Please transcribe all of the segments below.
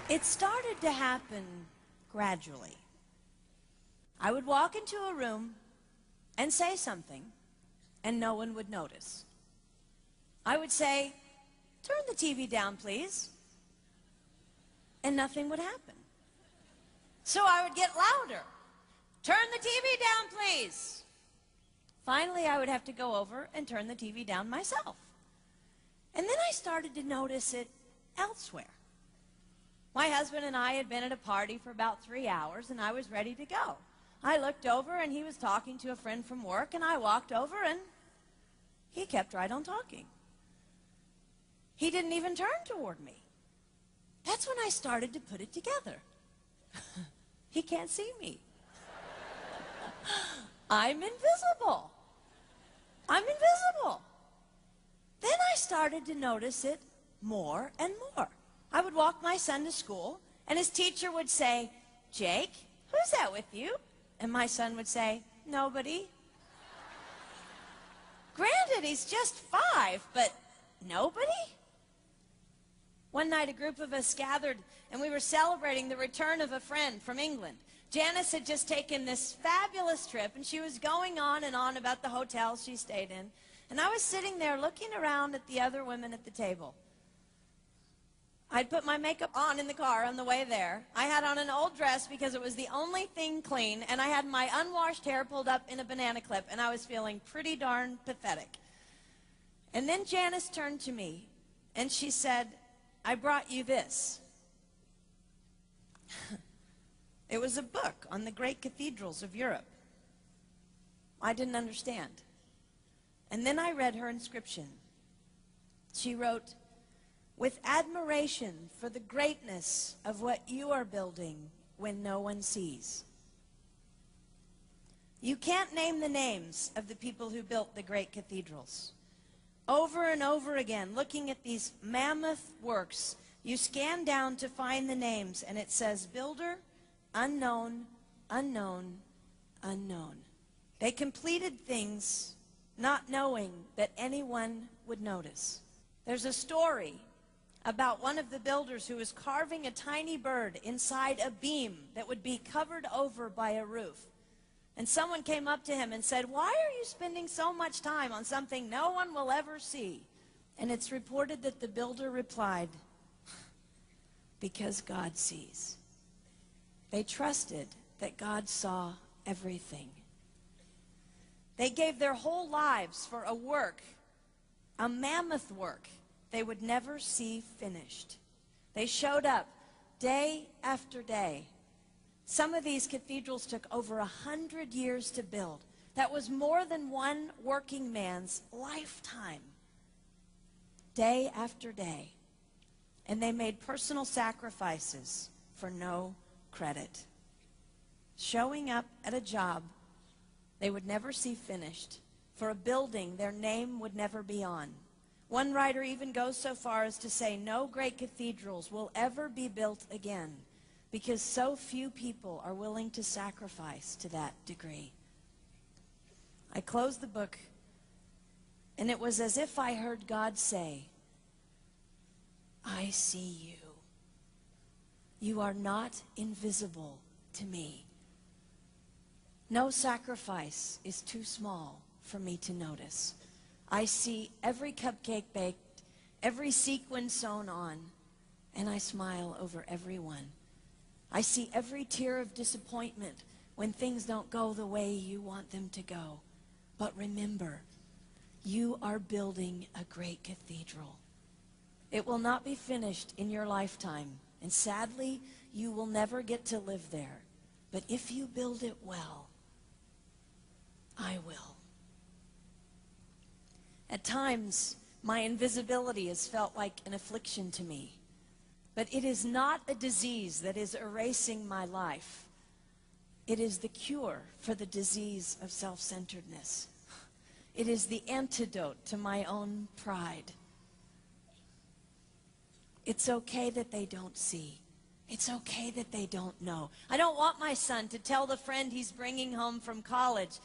It started to happen gradually. I would walk into a room and say something, and no one would notice. I would say, "Turn the TV down, please," and nothing would happen. So I would get louder. "Turn the TV down, please." Finally, I would have to go over and turn the TV down myself. And then I started to notice it elsewhere. My husband and I had been at a party for about 3 hours, and I was ready to go. I looked over, and he was talking to a friend from work, and I walked over, and he kept right on talking. He didn't even turn toward me. That's when I started to put it together. He can't see me. I'm invisible. I'm invisible. Then I started to notice it more and more. I would walk my son to school, and his teacher would say, "Jake, who's that with you?" And my son would say, "Nobody." Granted, he's just 5, but nobody? One night, a group of us gathered, and we were celebrating the return of a friend from England. Janice had just taken this fabulous trip, and she was going on and on about the hotels she stayed in. And I was sitting there looking around at the other women at the table. I'd put my makeup on in the car on the way there. I had on an old dress because it was the only thing clean, and I had my unwashed hair pulled up in a banana clip, and I was feeling pretty darn pathetic. And then Janice turned to me, and she said, "I brought you this." It was a book on the great cathedrals of Europe. I didn't understand. And then I read her inscription. She wrote, "With admiration for the greatness of what you are building when no one sees." You can't name the names of the people who built the great cathedrals. Over and over again, looking at these mammoth works, you scan down to find the names, and it says, "Builder, unknown, unknown, unknown." They completed things not knowing that anyone would notice. There's a story about one of the builders who was carving a tiny bird inside a beam that would be covered over by a roof. And someone came up to him and said, "Why are you spending so much time on something no one will ever see?" And it's reported that the builder replied, "Because God sees." They trusted that God saw everything. They gave their whole lives for a work, a mammoth work, they would never see finished. They showed up day after day. Some of these cathedrals took over 100 years to build. That was more than one working man's lifetime. Day after day. And they made personal sacrifices for no credit. Showing up at a job they would never see finished, for a building their name would never be on. One writer even goes so far as to say no great cathedrals will ever be built again because so few people are willing to sacrifice to that degree. I closed the book, and it was as if I heard God say, "I see you. You are not invisible to me. No sacrifice is too small for me to notice. I see every cupcake baked, every sequin sewn on, and I smile over every one. I see every tear of disappointment when things don't go the way you want them to go. But remember, you are building a great cathedral. It will not be finished in your lifetime, and sadly, you will never get to live there. But if you build it well, I will." At times, my invisibility has felt like an affliction to me. But it is not a disease that is erasing my life. It is the cure for the disease of self-centeredness. It is the antidote to my own pride. It's okay that they don't see. It's okay that they don't know. I don't want my son to tell the friend he's bringing home from college,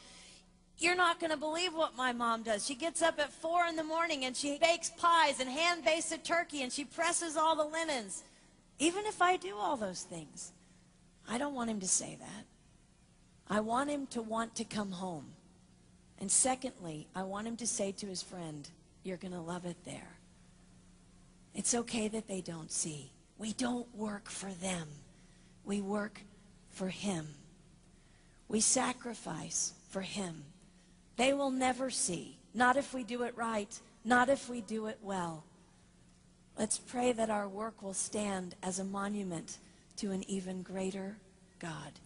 "You're not going to believe what my mom does. She gets up at 4 in the morning and she bakes pies and hand-bastes a turkey and she presses all the linens." Even if I do all those things, I don't want him to say that. I want him to want to come home. And secondly, I want him to say to his friend, you're going to love it there. It's okay that they don't see. We don't work for them. We work for him. We sacrifice for him. They will never see. Not if we do it right. Not if we do it well. Let's pray that our work will stand as a monument to an even greater God.